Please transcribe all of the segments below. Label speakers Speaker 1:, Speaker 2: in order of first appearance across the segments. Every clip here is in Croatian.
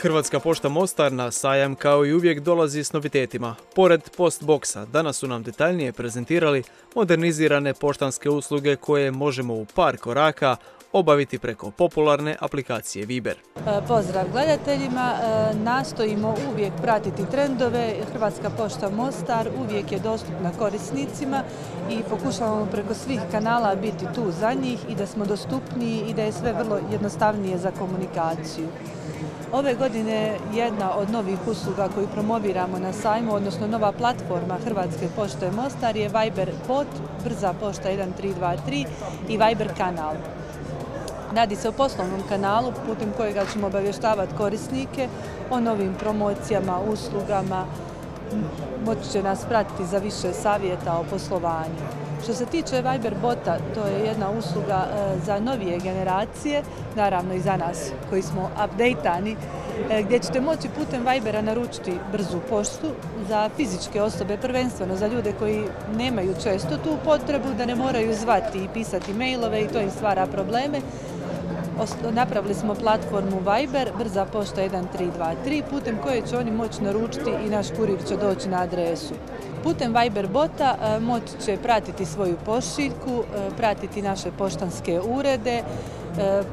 Speaker 1: Hrvatska pošta Mostar na sajam kao i uvijek dolazi s novitetima. Pored postboksa, danas su nam detaljnije prezentirali modernizirane poštanske usluge koje možemo u par koraka obaviti preko popularne aplikacije Viber.
Speaker 2: Pozdrav gledateljima, nastojimo uvijek pratiti trendove. Hrvatska pošta Mostar uvijek je dostupna korisnicima i pokušavamo preko svih kanala biti tu za njih i da smo dostupniji i da je sve vrlo jednostavnije za komunikaciju. Ove godine jedna od novih usluga koju promoviramo na sajmu, odnosno nova platforma Hrvatske pošte Mostar je Viber bot, brza pošta 1323 i Viber kanal. Radi se o poslovnom kanalu putem kojega ćemo obavještavati korisnike o novim promocijama, uslugama, moći će nas pratiti za više savjeta o poslovanju. Što se tiče Viber bota, to je jedna usluga za novije generacije, naravno i za nas koji smo updateani, gdje ćete moći putem Vibera naručiti brzu poštu za fizičke osobe, prvenstveno za ljude koji nemaju često tu potrebu, da ne moraju zvati i pisati mailove i to im stvara probleme. Napravili smo platformu Viber, brza pošta 1323, putem koje će oni moći naručiti i naš kurir će doći na adresu. Putem Viber bota moći će pratiti svoju pošiljku, pratiti naše poštanske urede,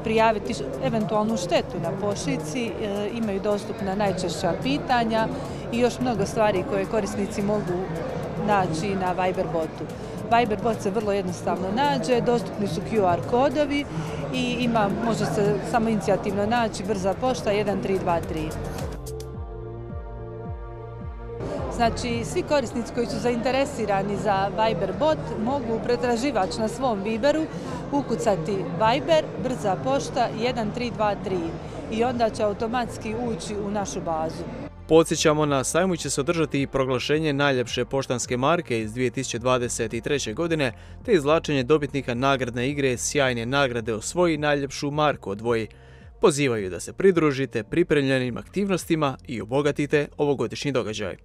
Speaker 2: prijaviti eventualnu štetu na pošiljci, imaju dostupna najčešća pitanja i još mnogo stvari koje korisnici mogu naći na Viber botu. Viber bot se vrlo jednostavno nađe, dostupni su QR kodovi i može se samo inicijativno naći brza pošta 1323. Znači, svi korisnici koji su zainteresirani za Viber bot mogu u pretraživač na svom Viberu ukucati Viber, brza pošta 1323 i onda će automatski ući u našu bazu.
Speaker 1: Podsjećamo, na sajmu će se održati i proglašenje najljepše poštanske marke iz 2023. godine, te izvlačenje dobitnika nagradne igre Sjajne nagrade Osvoji najljepšu marku odvoji. Pozivaju da se pridružite pripremljenim aktivnostima i obogatite ovogodišnji događaj.